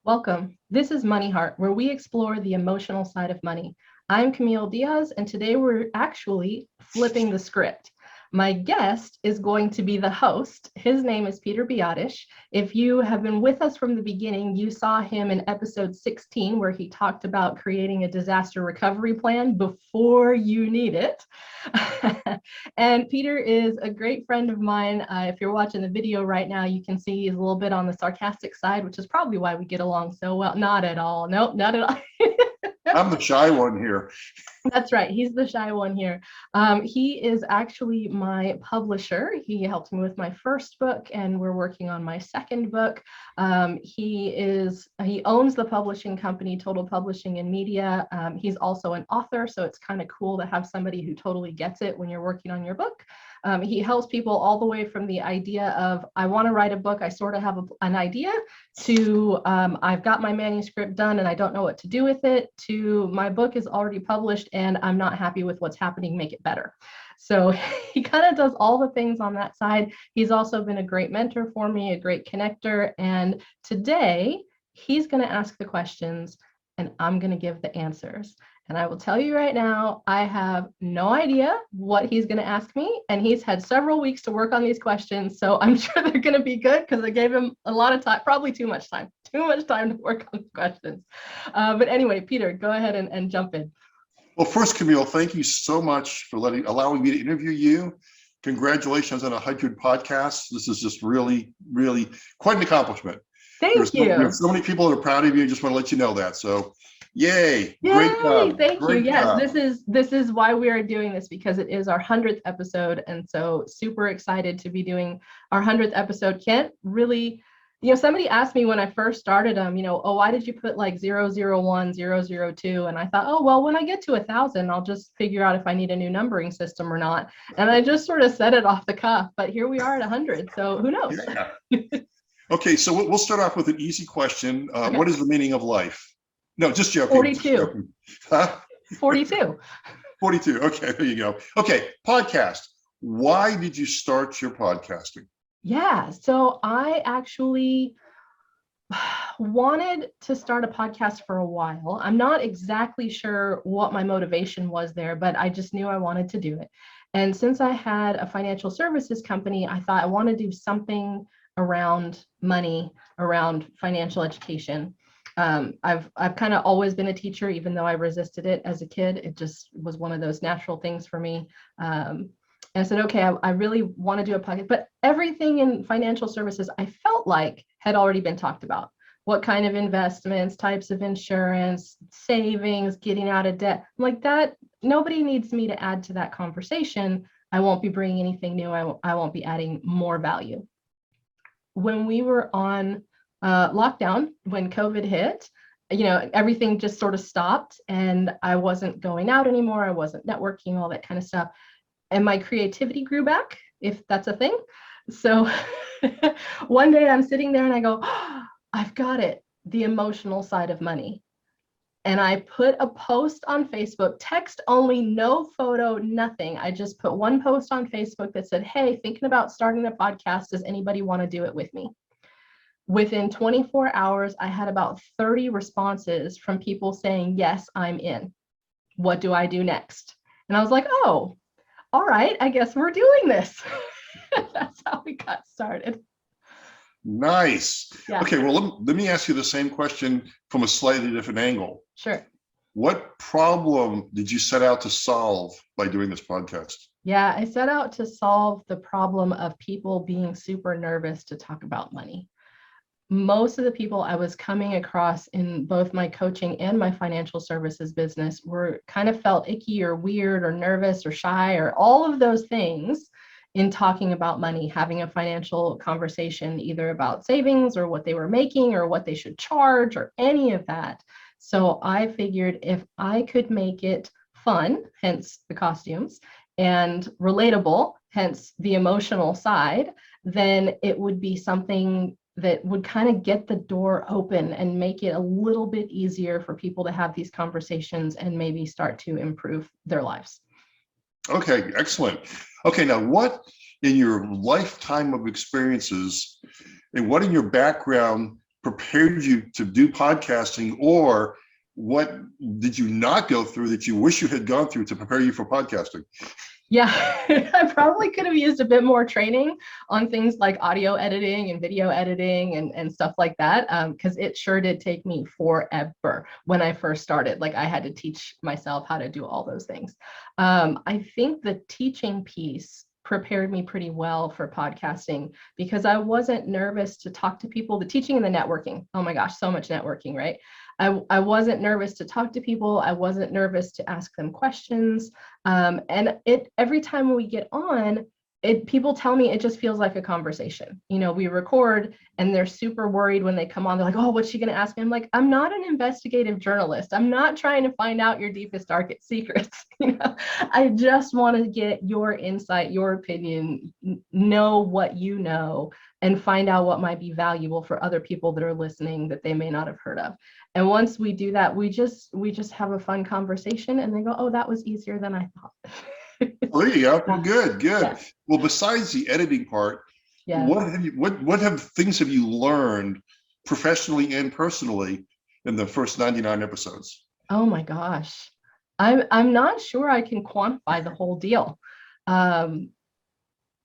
Welcome. This is MoneyHeart, where we explore the emotional side of money. I'm Camille Diaz, and today we're actually flipping the script. My guest is going to be the host. His name is Biadasz. If you have been with us from the beginning, you saw him in episode 16, where he talked about creating a disaster recovery plan before you need it. And Peter is a great friend of mine. If you're watching the video right now, you can see he's a little bit on the sarcastic side, which is probably why we get along so well. Not at all. Nope, not at all. I'm the shy one here. That's right. He's the shy one here. He is actually my publisher. He helped me with my first book, and we're working on my second book. He owns the publishing company, Total Publishing and Media. He's also an author, so it's kind of cool to have somebody who totally gets it when you're working on your book. He helps people all the way from the idea of, I want to write a book, I sort of have an idea, to I've got my manuscript done and I don't know what to do with it, to my book is already published and I'm not happy with what's happening, make it better. So he kind of does all the things on that side. He's also been a great mentor for me, a great connector. And today he's going to ask the questions and I'm going to give the answers. And I will tell you right now, I have no idea what he's going to ask me. And he's had several weeks to work on these questions. So I'm sure they're going to be good because I gave him a lot of time, probably too much time to work on the questions. But anyway, Peter, go ahead and jump in. Well, first, Camille, thank you so much for allowing me to interview you. Congratulations on 100 podcasts. This is just really, really quite an accomplishment. Thank you. There's so many people that are proud of you. I just want to let you know that. So yay. Great job. Thank you. Yes, job. This is why we are doing this, because it is our 100th episode. And so super excited to be doing our 100th episode. Can't really, somebody asked me when I first started them, oh, why did you put like 001, 002? And I thought, oh, well, when I get to 1,000, I'll just figure out if I need a new numbering system or not. And I just sort of said it off the cuff, but here we are at 100. So who knows? Yeah. Okay, so we'll start off with an easy question. Okay. What is the meaning of life? No, just joking. 42. Just joking. Huh? 42. 42. Okay, there you go. Okay, podcast. Why did you start your podcasting? Yeah, so I actually wanted to start a podcast for a while. I'm not exactly sure what my motivation was there, but I just knew I wanted to do it. And since I had a financial services company, I thought I want to do something around money, around financial education. I've kind of always been a teacher, even though I resisted it as a kid. It just was one of those natural things for me. And I said, okay, I really want to do a podcast, but everything in financial services, I felt like had already been talked about. What kind of investments, types of insurance, savings, getting out of debt, like that. Nobody needs me to add to that conversation. I won't be bringing anything new. I won't be adding more value. When we were on lockdown, when COVID hit, everything just sort of stopped and I wasn't going out anymore. I wasn't networking, all that kind of stuff. And my creativity grew back, if that's a thing. So one day I'm sitting there and I go, oh, I've got it. The emotional side of money. And I put a post on Facebook, text only, no photo, nothing. I just put one post on Facebook that said, hey, thinking about starting a podcast. Does anybody want to do it with me? Within 24 hours, I had about 30 responses from people saying, yes, I'm in. What do I do next? And I was like, oh, all right, I guess we're doing this. That's how we got started. Nice. Yeah. Okay, well, let me ask you the same question from a slightly different angle. Sure. What problem did you set out to solve by doing this podcast? Yeah, I set out to solve the problem of people being super nervous to talk about money. Most of the people I was coming across in both my coaching and my financial services business were kind of felt icky or weird or nervous or shy or all of those things in talking about money, having a financial conversation, either about savings or what they were making or what they should charge or any of that. So I figured if I could make it fun, hence the costumes, and relatable, hence the emotional side, then it would be something that would kind of get the door open and make it a little bit easier for people to have these conversations and maybe start to improve their lives. Okay, excellent. Okay, now what in your lifetime of experiences and what in your background prepared you to do podcasting, or what did you not go through that you wish you had gone through to prepare you for podcasting? Yeah, I probably could have used a bit more training on things like audio editing and video editing and stuff like that, because it sure did take me forever when I first started. Like I had to teach myself how to do all those things. I think the teaching piece prepared me pretty well for podcasting because I wasn't nervous to talk to people. The teaching and the networking, oh my gosh, so much networking, right? I wasn't nervous to talk to people. I wasn't nervous to ask them questions. And every time we get on, people tell me it just feels like a conversation. You know, we record and they're super worried when they come on. They're like, oh, what's she going to ask me? I'm like, I'm not an investigative journalist. I'm not trying to find out your deepest, darkest secrets. You know, I just want to get your insight, your opinion, know what you know, and find out what might be valuable for other people that are listening that they may not have heard of. And once we do that, we just have a fun conversation and they go, oh, that was easier than I thought. Well, there you go. Good. Yeah. Well, besides the editing part, Yeah. what things have you learned professionally and personally in the first 99 episodes? Oh my gosh. I'm not sure I can quantify the whole deal.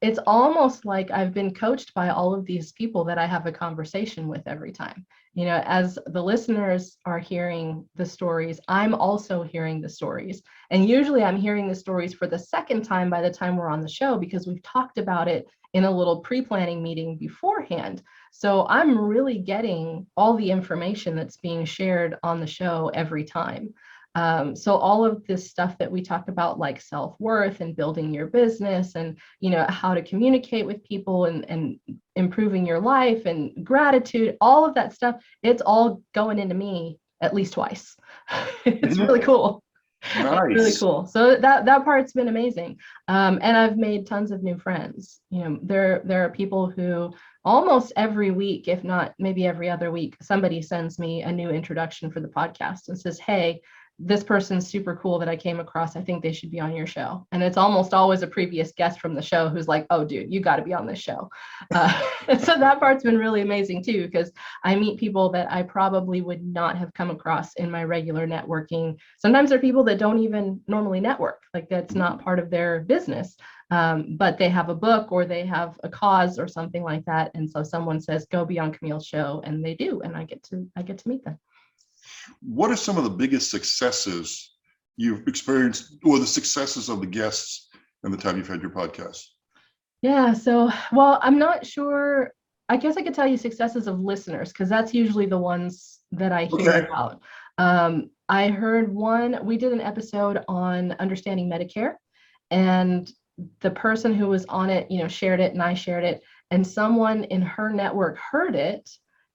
It's almost like I've been coached by all of these people that I have a conversation with every time. You know, as the listeners are hearing the stories, I'm also hearing the stories. And usually I'm hearing the stories for the second time by the time we're on the show because we've talked about it in a little pre-planning meeting beforehand. So I'm really getting all the information that's being shared on the show every time. So all of this stuff that we talk about, like self-worth and building your business and, you know, how to communicate with people and improving your life and gratitude, all of that stuff, it's all going into me at least twice. It's really cool. Nice. It's really cool. So that part's been amazing. And I've made tons of new friends. You know, there are people who almost every week, if not maybe every other week, somebody sends me a new introduction for the podcast and says, hey, this person's super cool that I came across. I think they should be on your show. And it's almost always a previous guest from the show who's like, oh, dude, you got to be on this show. So that part's been really amazing too, because I meet people that I probably would not have come across in my regular networking. Sometimes there are people that don't even normally network, like that's not part of their business. But they have a book or they have a cause or something like that. And so someone says, go be on Camille's show, and they do. And I get to meet them. What are some of the biggest successes you've experienced, or the successes of the guests in the time you've had your podcast? Yeah, so, well, I'm not sure. I guess I could tell you successes of listeners, because that's usually the ones that I hear about. I heard we did an episode on understanding Medicare, and the person who was on it, you know, shared it and I shared it, and someone in her network heard it,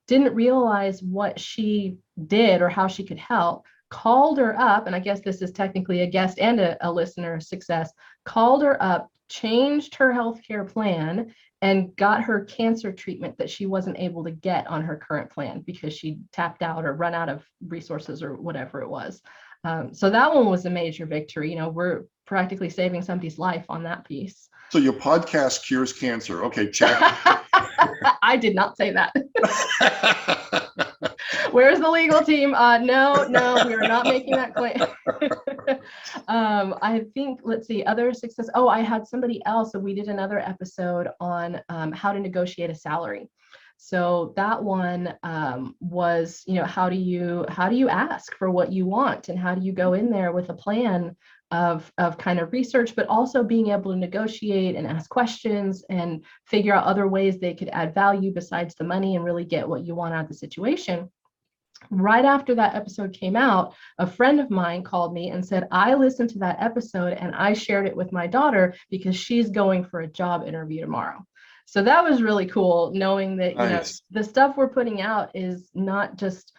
didn't realize what she did or how she could help, called her up, and I guess this is technically a guest and a listener success, called her up, changed her healthcare plan, and got her cancer treatment that she wasn't able to get on her current plan because she tapped out or run out of resources or whatever it was. So that one was a major victory. You know, we're practically saving somebody's life on that piece. So your podcast cures cancer. Okay, check. I did not say that. Where's the legal team? No, we are not making that claim. I think, let's see, other success. Oh, I had somebody else. So we did another episode on how to negotiate a salary. So that one was, you know, how do you ask for what you want, and how do you go in there with a plan of kind of research, but also being able to negotiate and ask questions and figure out other ways they could add value besides the money and really get what you want out of the situation. Right after that episode came out, a friend of mine called me and said, I listened to that episode and I shared it with my daughter because she's going for a job interview tomorrow. So that was really cool, knowing that, you know, the stuff we're putting out is not just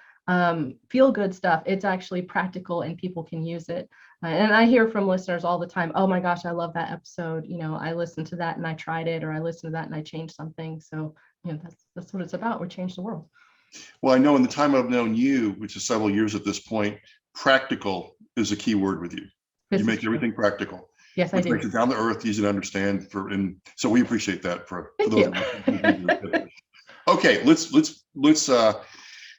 feel good stuff. It's actually practical and people can use it. And I hear from listeners all the time, oh my gosh, I love that episode. You know, I listened to that and I tried it, or I listened to that and I changed something. So that's what it's about. We change the world. Well, I know in the time I've known you, which is several years at this point, practical is a key word with you. You make everything practical. Yes, I which do. makes it down to earth, easy to understand. And so we appreciate that for those of us. Okay, let's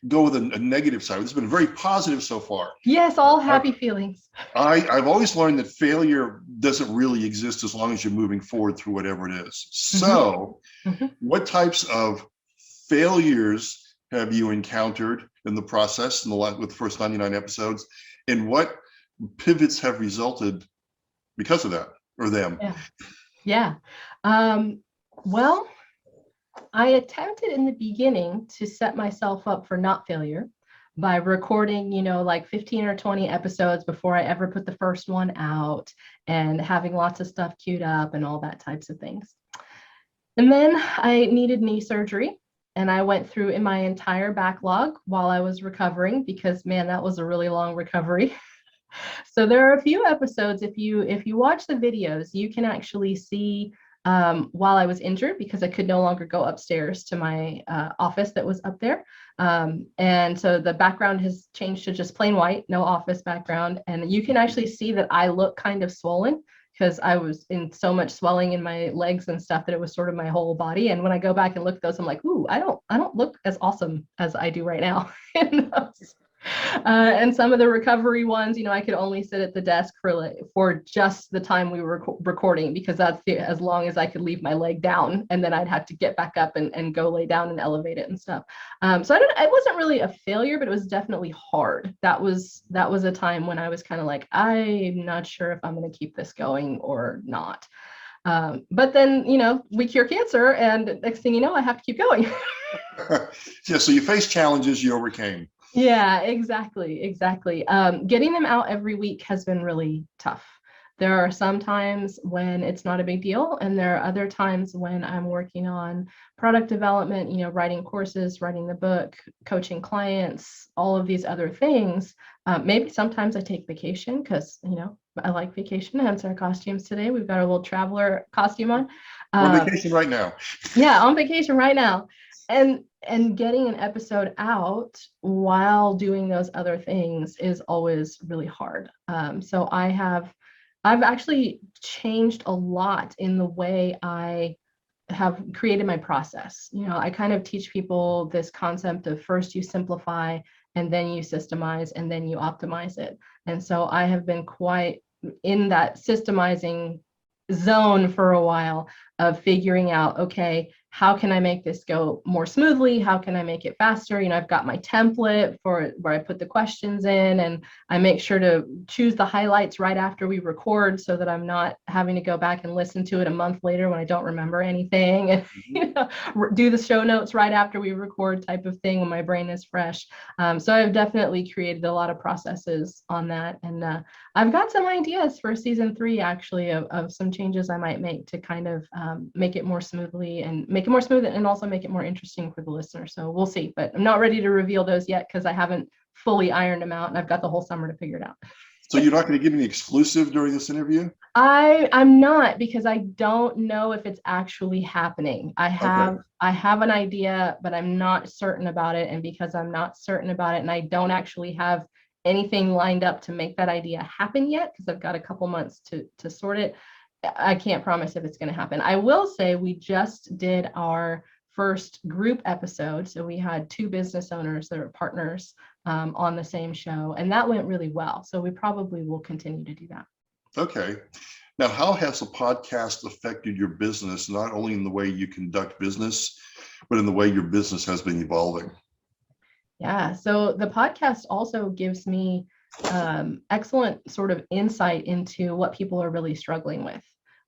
go with a negative side. It's been very positive so far. Yes, all happy feelings. I've always learned that failure doesn't really exist as long as you're moving forward through whatever it is. So what types of failures have you encountered in the process with the first 99 episodes, and what pivots have resulted because of that or them? Yeah. Well, I attempted in the beginning to set myself up for not failure by recording, like 15 or 20 episodes before I ever put the first one out, and having lots of stuff queued up and all that types of things. And then I needed knee surgery, and I went through in my entire backlog while I was recovering, because man, that was a really long recovery. So there are a few episodes, if you watch the videos, you can actually see while I was injured, because I could no longer go upstairs to my office that was up there. And so the background has changed to just plain white, no office background. And you can actually see that I look kind of swollen, because I was in so much swelling in my legs and stuff that it was sort of my whole body. And when I go back and look at those, I'm like, ooh, I don't look as awesome as I do right now in those. And some of the recovery ones, I could only sit at the desk for just the time we were recording, because that's as long as I could leave my leg down, and then I'd have to get back up and go lay down and elevate it and stuff. So it wasn't really a failure, but it was definitely hard. That was a time when I was kind of like, I'm not sure if I'm going to keep this going or not. But then, we cure cancer, and next thing you know, I have to keep going. Yeah, so you faced challenges you overcame. Yeah, exactly. Getting them out every week has been really tough. There are some times when it's not a big deal, and there are other times when I'm working on product development, writing courses, writing the book, coaching clients, all of these other things. Maybe sometimes I take vacation, because, I like vacation, hence our costumes today. We've got a little traveler costume on. On vacation right now. Yeah, on vacation right now. And getting an episode out while doing those other things is always really hard. So I've actually changed a lot in the way I have created my process. I kind of teach people this concept of first you simplify, and then you systemize, and then you optimize it. And so I have been quite in that systemizing zone for a while, of figuring out, okay, how can I make this go more smoothly? How can I make it faster? I've got my template for where I put the questions in, and I make sure to choose the highlights right after we record, so that I'm not having to go back and listen to it a month later when I don't remember anything, and do the show notes right after we record type of thing when my brain is fresh. So I've definitely created a lot of processes on that. And I've got some ideas for season 3, actually, of some changes I might make to kind of make it more smoothly, and make it more smooth, and also make it more interesting for the listener. So we'll see, but I'm not ready to reveal those yet, because I haven't fully ironed them out, and I've got the whole summer to figure it out. So you're not going to give me the exclusive during this interview? I'm not, because I don't know if it's actually happening. I have an idea, but I'm not certain about it. And because I'm not certain about it, and I don't actually have anything lined up to make that idea happen yet, because I've got a couple months to sort it, I can't promise if it's going to happen. I will say we just did our first group episode. So we had 2 business owners that are partners on the same show, and that went really well. So we probably will continue to do that. Okay. Now, how has the podcast affected your business, not only in the way you conduct business, but in the way your business has been evolving? Yeah. So the podcast also gives me excellent sort of insight into what people are really struggling with,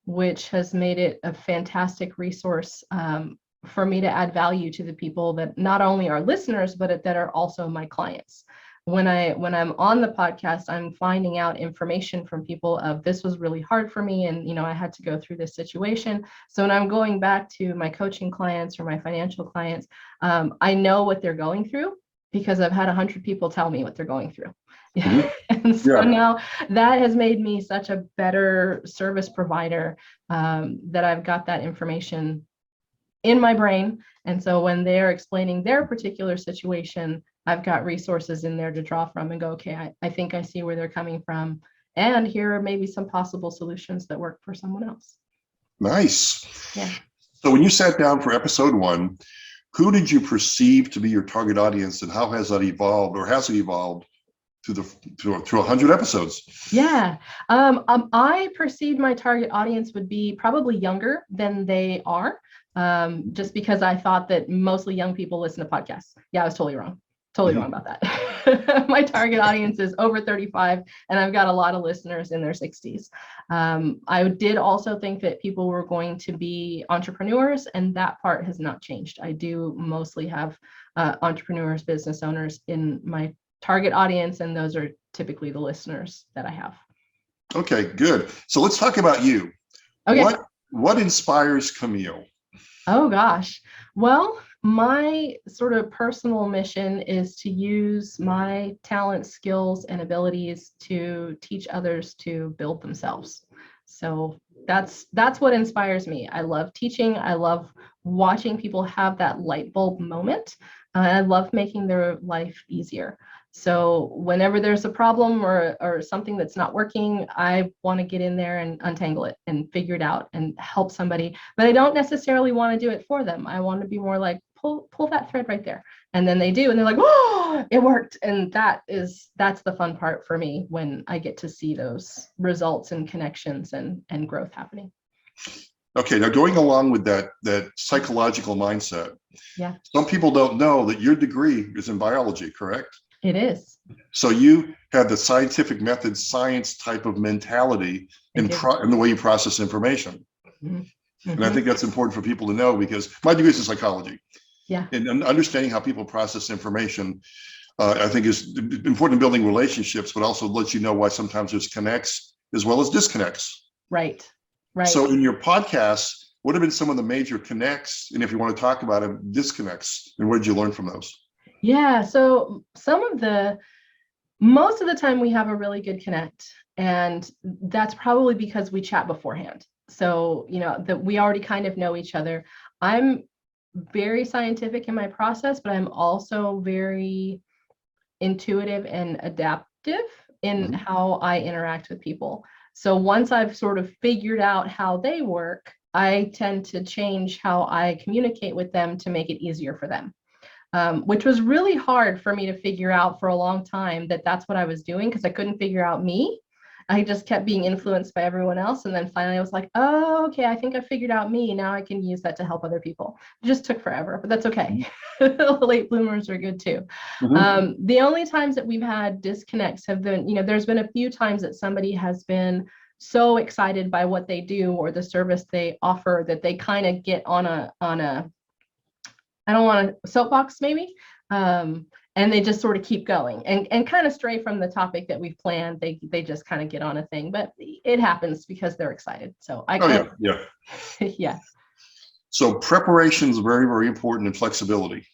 which has made it a fantastic resource for me to add value to the people that not only are listeners, but that are also my clients. When I'm on the podcast, I'm finding out information from people of, this was really hard for me, and I had to go through this situation. So when I'm going back to my coaching clients or my financial clients, I know what they're going through, because I've had 100 people tell me what they're going through. And so now that has made me such a better service provider, that I've got that information in my brain. And so when they're explaining their particular situation, I've got resources in there to draw from and go, okay, I think I see where they're coming from. And here are maybe some possible solutions that work for someone else. Nice. Yeah. So when you sat down for episode 1, who did you perceive to be your target audience, and how has that evolved, or has it evolved through 100 episodes? Yeah. I perceived my target audience would be probably younger than they are, just because I thought that mostly young people listen to podcasts. Yeah, I was totally wrong. Totally wrong about that. My target audience is over 35, and I've got a lot of listeners in their 60s. I did also think that people were going to be entrepreneurs, and that part has not changed. I do mostly have entrepreneurs, business owners in my target audience, and those are typically the listeners that I have. Okay, good. So let's talk about you. Okay. What inspires Camille? Oh gosh. Well, my sort of personal mission is to use my talents, skills, and abilities to teach others to build themselves. So that's what inspires me. I love teaching. I love watching people have that light bulb moment. I love making their life easier. So whenever there's a problem or something that's not working, I want to get in there and untangle it and figure it out and help somebody. But I don't necessarily want to do it for them. I want to be more like, pull that thread right there. And then they do, and they're like, oh, it worked. And that's the fun part for me, when I get to see those results and connections and growth happening. Okay, now going along with that psychological mindset, yeah, some people don't know that your degree is in biology, correct? It is. So you have the scientific method, science type of mentality in the way you process information. Mm-hmm. And I think that's important for people to know, because my degree is in psychology. Yeah. And understanding how people process information, I think, is important in building relationships, but also lets you know why sometimes there's connects as well as disconnects. Right. So in your podcast, what have been some of the major connects? And if you want to talk about them, disconnects, and what did you learn from those? Yeah, so most of the time we have a really good connect, and that's probably because we chat beforehand. So, that we already kind of know each other. I'm very scientific in my process, but I'm also very intuitive and adaptive in how I interact with people. So once I've sort of figured out how they work, I tend to change how I communicate with them to make it easier for them. Which was really hard for me to figure out for a long time, that's what I was doing, because I couldn't figure out me. I just kept being influenced by everyone else. And then finally I was like, oh, okay, I think I figured out me. Now I can use that to help other people. It just took forever, but that's okay. Late bloomers are good too. The only times that we've had disconnects have been, there's been a few times that somebody has been so excited by what they do or the service they offer that they kind of get on a I don't want a soapbox maybe, and they just sort of keep going and kind of stray from the topic that we've planned. They just kind of get on a thing, but it happens because they're excited. So yeah. So preparation is very, very important, and flexibility.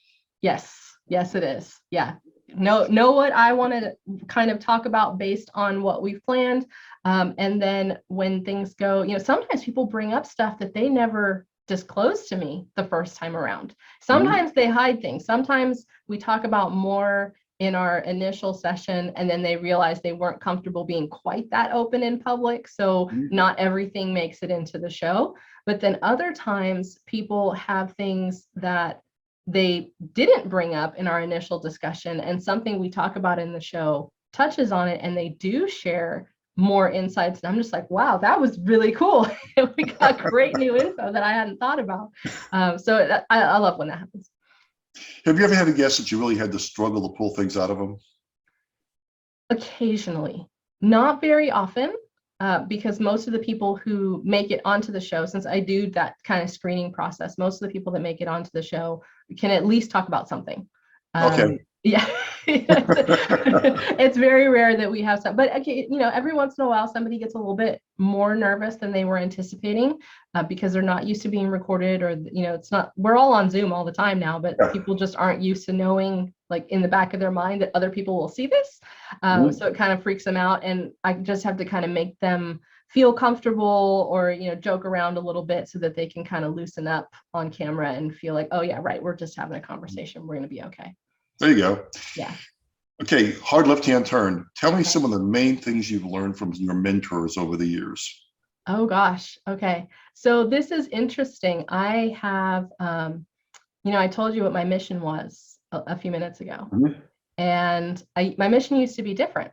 Yes, it is. Yeah. Know what I want to kind of talk about based on what we've planned. And then when things go, sometimes people bring up stuff that they never disclosed to me the first time around. Sometimes they hide things. Sometimes we talk about more in our initial session, and then they realize they weren't comfortable being quite that open in public. So not everything makes it into the show. But then other times people have things that they didn't bring up in our initial discussion, and something we talk about in the show touches on it, and they do share more insights. And I'm just like, wow, that was really cool. We got great new info that I hadn't thought about. So I love when that happens. Have you ever had a guest that you really had to struggle to pull things out of them? Occasionally, not very often, because most of the people who make it onto the show, since I do that kind of screening process, most of the people that make it onto the show can at least talk about something. Okay. Yeah. It's very rare that we have some, but okay, every once in a while somebody gets a little bit more nervous than they were anticipating, because they're not used to being recorded, or it's not, we're all on Zoom all the time now, but people just aren't used to knowing, like, in the back of their mind that other people will see this. So it kind of freaks them out, and I just have to kind of make them feel comfortable or, joke around a little bit so that they can kind of loosen up on camera and feel like, oh yeah, right, we're just having a conversation. We're going to be okay. There you go. Yeah. Okay, hard left-hand turn. Tell me some of the main things you've learned from your mentors over the years. Oh gosh. Okay. So this is interesting. I have, I told you what my mission was a few minutes ago. Mm-hmm. And my mission used to be different.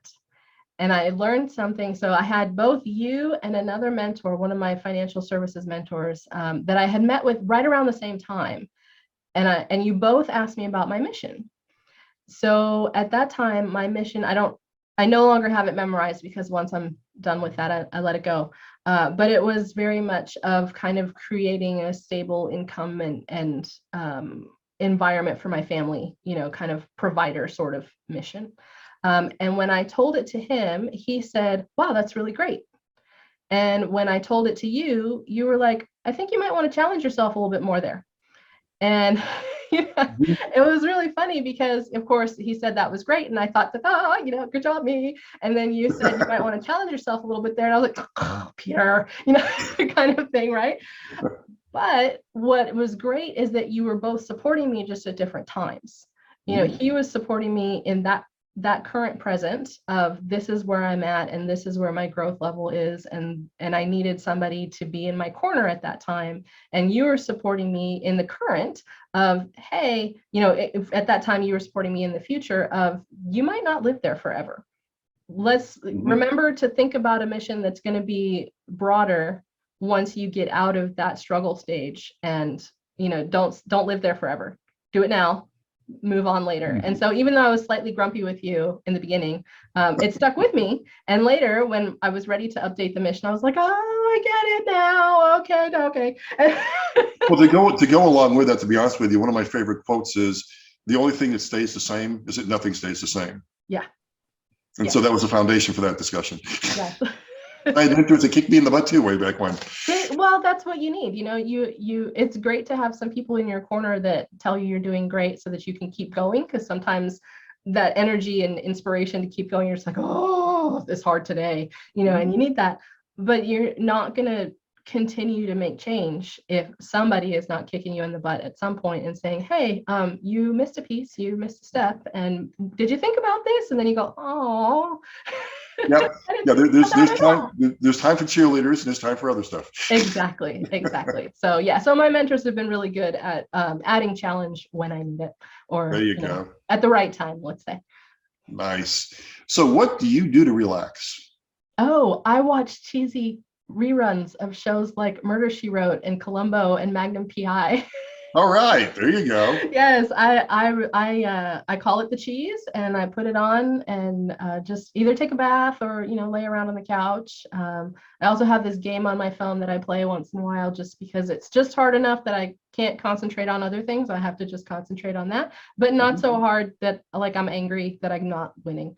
And I learned something. So I had both you and another mentor, one of my financial services mentors, that I had met with right around the same time. And you both asked me about my mission. So at that time, my mission, I no longer have it memorized because once I'm done with that, I let it go. But it was very much of kind of creating a stable income and environment for my family, kind of provider sort of mission. And when I told it to him, he said, wow, that's really great. And when I told it to you, you were like, I think you might want to challenge yourself a little bit more there. And it was really funny because, of course, he said that was great. And I thought that, good job, me. And then you said you might want to challenge yourself a little bit there. And I was like, oh, Peter, kind of thing, right? But what was great is that you were both supporting me just at different times. He was supporting me in that current present of this is where I'm at and this is where my growth level is, and I needed somebody to be in my corner at that time. And you were supporting me in the current of, hey, if at that time you were supporting me in the future of, you might not live there forever. Let's remember to think about a mission that's going to be broader once you get out of that struggle stage, and don't live there forever. Do it now. Move on later. And so even though I was slightly grumpy with you in the beginning, it stuck with me. And later, when I was ready to update the mission, I was like, oh, I get it now. Okay. Well, to go along with that, to be honest with you, one of my favorite quotes is, the only thing that stays the same is that nothing stays the same. Yeah. And so that was the foundation for that discussion. Yes. I had mentors that kicked me in the butt too way back when. Well, that's what you need. It's great to have some people in your corner that tell you you're doing great so that you can keep going. Because sometimes that energy and inspiration to keep going, you're just like, oh, it's hard today, and you need that. But you're not going to continue to make change if somebody is not kicking you in the butt at some point and saying, hey, you missed a piece, you missed a step, and did you think about this? And then you go, oh. Yeah. There's time for cheerleaders and there's time for other stuff. Exactly. So my mentors have been really good at adding challenge when I need it, or there you go. At the right time, let's say. Nice. So what do you do to relax? Oh, I watch cheesy reruns of shows like Murder, She Wrote and Columbo and Magnum PI. All right, there you go. Yes, I call it the cheese, and I put it on and just either take a bath or lay around on the couch. I also have this game on my phone that I play once in a while, just because it's just hard enough that I can't concentrate on other things. I have to just concentrate on that, but not so hard that I'm angry that I'm not winning.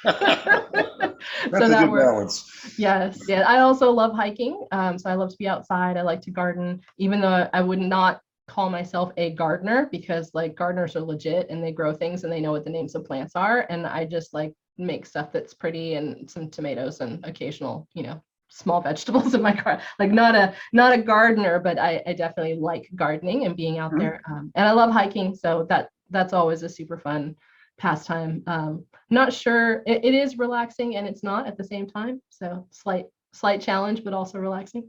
That's so a that good works. balance. Yes. Yeah. I also love hiking. So I love to be outside. I like to garden, even though I would not call myself a gardener, because gardeners are legit and they grow things and they know what the names of plants are. And I just make stuff that's pretty and some tomatoes and occasional, small vegetables in my car. Not a gardener, but I definitely like gardening and being out there. And I love hiking. So that's always a super fun pastime. Not sure it is relaxing and it's not at the same time. So slight challenge, but also relaxing.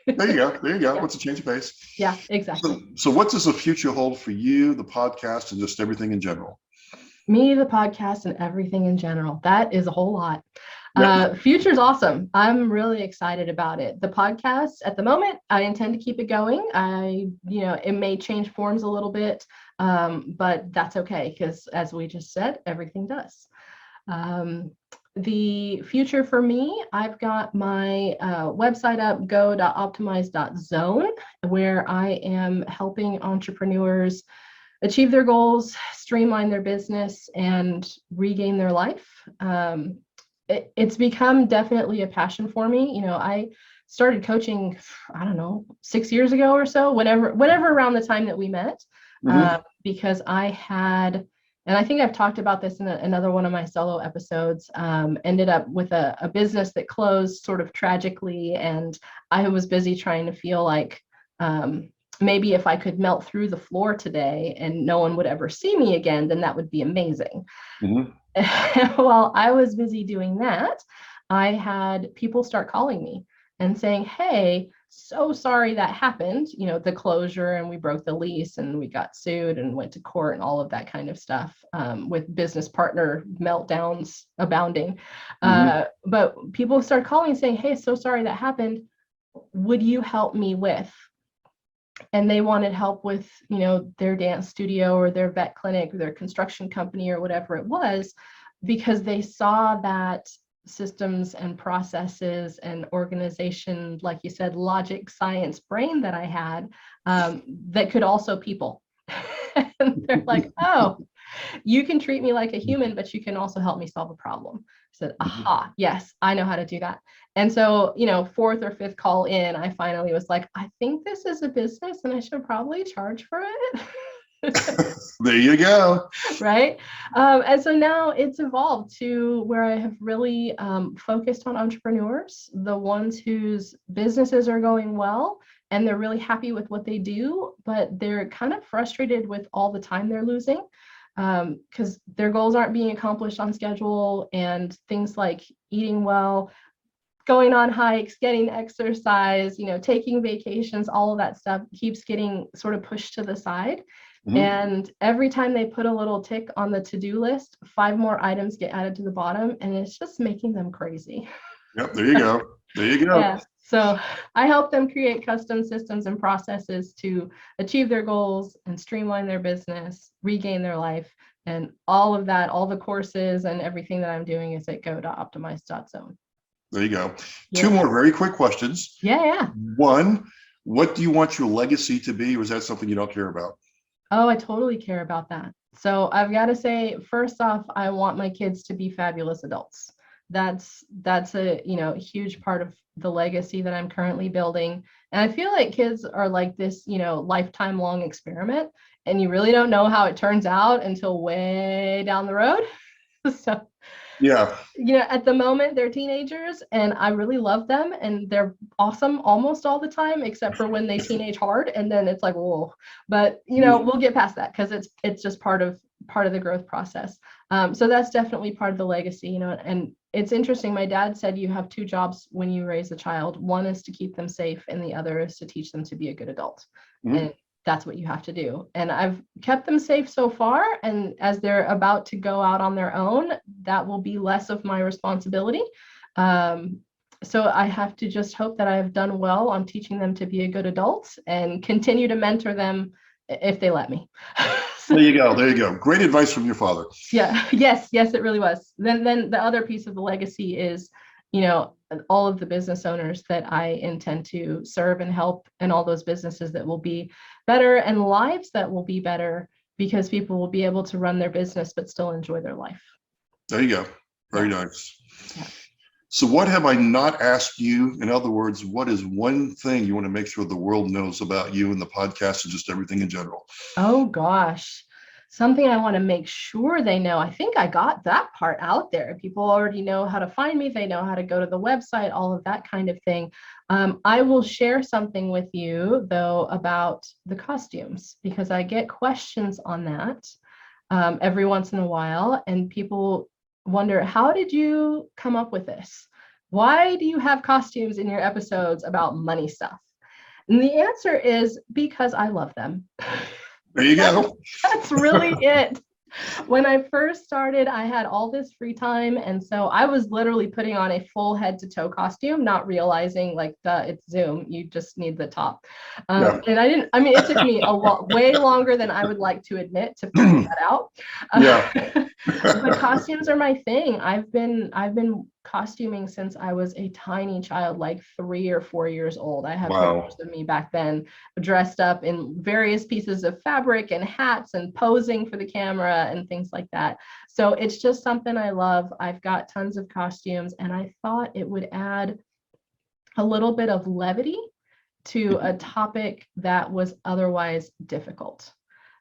There you go. Yeah. What's a change of pace? Yeah, exactly. So what does the future hold for you, the podcast, and just everything in general? Me, the podcast, and everything in general. That is a whole lot. Yep. Future's awesome. I'm really excited about it. The podcast at the moment, I intend to keep it going. It may change forms a little bit, but that's okay, because as we just said, everything does. The future for me, I've got my website up, go.optimize.zone, where I am helping entrepreneurs achieve their goals, streamline their business, and regain their life. It's become definitely a passion for me. I started coaching, I don't know, 6 years ago or so, whenever around the time that we met, because I had And I think I've talked about this in another one of my solo episodes. Ended up with a business that closed sort of tragically. And I was busy trying to feel like maybe if I could melt through the floor today and no one would ever see me again, then that would be amazing. While I was busy doing that, I had people start calling me and saying, hey, so sorry that happened, the closure, and we broke the lease and we got sued and went to court and all of that kind of stuff, with business partner meltdowns abounding. But people start calling saying, hey, so sorry that happened. Would you help me with? And they wanted help with, their dance studio or their vet clinic or their construction company or whatever it was, because they saw that systems and processes and organization, like you said, logic, science, brain that I had, that could also people. And they're like, oh, you can treat me like a human, but you can also help me solve a problem. I said, aha, yes, I know how to do that. And so, fourth or fifth call in, I finally was like, I think this is a business and I should probably charge for it. There you go. Right. And so now it's evolved to where I have really focused on entrepreneurs, the ones whose businesses are going well and they're really happy with what they do, but they're kind of frustrated with all the time they're losing, because their goals aren't being accomplished on schedule, and things like eating well, going on hikes, getting exercise, taking vacations, all of that stuff keeps getting sort of pushed to the side. And every time they put a little tick on the to-do list, 5 more items get added to the bottom, and it's just making them crazy. Yep, there you go. There you go. Yeah. So I help them create custom systems and processes to achieve their goals and streamline their business, regain their life, and all of that, all the courses and everything that I'm doing is at go.optimize.zone. There you go. Yeah. 2 more very quick questions. Yeah. 1, what do you want your legacy to be, or is that something you don't care about? Oh, I totally care about that. So I've got to say, first off, I want my kids to be fabulous adults. That's a huge part of the legacy that I'm currently building. And I feel like kids are like this, lifetime long experiment, and you really don't know how it turns out until way down the road. So Yeah. At the moment they're teenagers and I really love them and they're awesome almost all the time, except for when they teenage hard. And then it's like, whoa, but we'll get past that because it's just part of the growth process. So that's definitely part of the legacy, and it's interesting. My dad said you have 2 jobs when you raise a child. One is to keep them safe and the other is to teach them to be a good adult. And that's what you have to do. And I've kept them safe so far. And as they're about to go out on their own, that will be less of my responsibility. So I have to just hope that I've done well on teaching them to be a good adult and continue to mentor them if they let me. There you go. There you go. Great advice from your father. Yeah. Yes, it really was. Then the other piece of the legacy is, all of the business owners that I intend to serve and help, and all those businesses that will be better and lives that will be better because people will be able to run their business but still enjoy their life. There you go. Very nice. Yeah. So what have I not asked you? In other words, what is one thing you want to make sure the world knows about you and the podcast and just everything in general? Oh gosh. Something I want to make sure they know. I think I got that part out there. People already know how to find me. They know how to go to the website, all of that kind of thing. I will share something with you, though, about the costumes, because I get questions on that every once in a while. And people wonder, how did you come up with this? Why do you have costumes in your episodes about money stuff? And the answer is because I love them. There you go. That's really it. When I first started, I had all this free time. And so I was literally putting on a full head to toe costume, not realizing it's Zoom. You just need the top. And it took me way longer than I would like to admit to figure that out. But costumes are my thing. I've been costuming since I was a tiny child, like 3 or 4 years old. I have pictures of me back then dressed up in various pieces of fabric and hats and posing for the camera and things like that. So it's just something I love. I've got tons of costumes, and I thought it would add a little bit of levity to a topic that was otherwise difficult.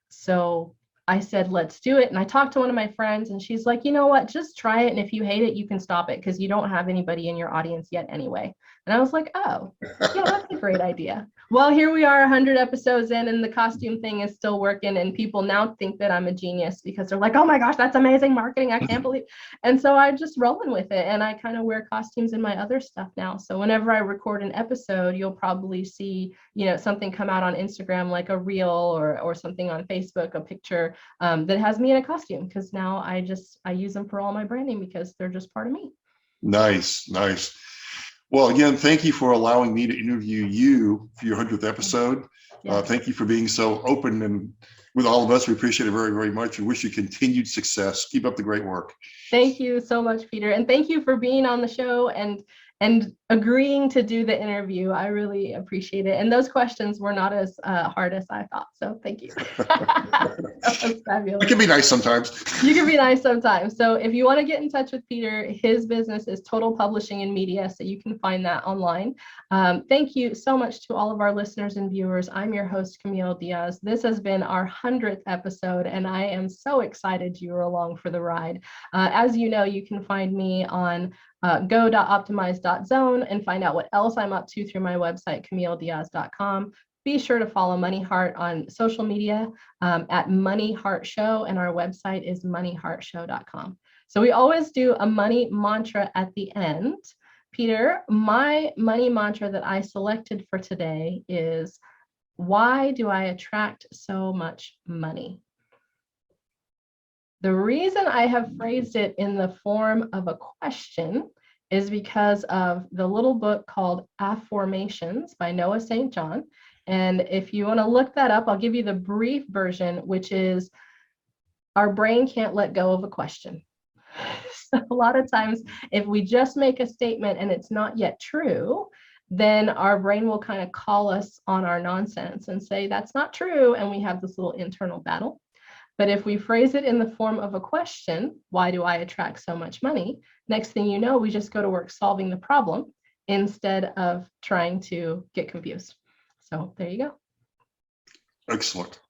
So I said, let's do it. And I talked to one of my friends and she's like, you know what, just try it. And if you hate it, you can stop it because you don't have anybody in your audience yet anyway. And I was like, oh, yeah, that's a great idea. Well, here we are 100 episodes in and the costume thing is still working. And people now think that I'm a genius because they're like, oh my gosh, that's amazing marketing. I can't believe. And so I just rolling with it. And I kind of wear costumes in my other stuff now. So whenever I record an episode, you'll probably see, something come out on Instagram, like a reel or something on Facebook, a picture that has me in a costume, because now I use them for all my branding because they're just part of me. Nice. Well, again, thank you for allowing me to interview you for your 100th episode. Yeah. Thank you for being so open and with all of us. We appreciate it very, very much and wish you continued success. Keep up the great work. Thank you so much, Peter. And thank you for being on the show and agreeing to do the interview. I really appreciate it. And those questions were not as hard as I thought. So thank you. That was fabulous. It can be nice sometimes. You can be nice sometimes. So if you want to get in touch with Peter, his business is Total Publishing and Media. So you can find that online. Thank you so much to all of our listeners and viewers. I'm your host, Camille Diaz. This has been our 100th episode, and I am so excited you were along for the ride. As you know, you can find me on go.optimize.zone and find out what else I'm up to through my website, CamilleDiaz.com. Be sure to follow MoneyHeart on social media at MoneyHeart Show, and our website is MoneyHeartShow.com. So we always do a money mantra at the end. Peter, my money mantra that I selected for today is, why do I attract so much money? The reason I have phrased it in the form of a question is because of the little book called Affirmations by Noah St. John. And if you want to look that up, I'll give you the brief version, which is, our brain can't let go of a question. So a lot of times, if we just make a statement and it's not yet true, then our brain will kind of call us on our nonsense and say, that's not true. And we have this little internal battle. But if we phrase it in the form of a question, why do I attract so much money? Next thing you know, we just go to work solving the problem instead of trying to get confused. So there you go. Excellent.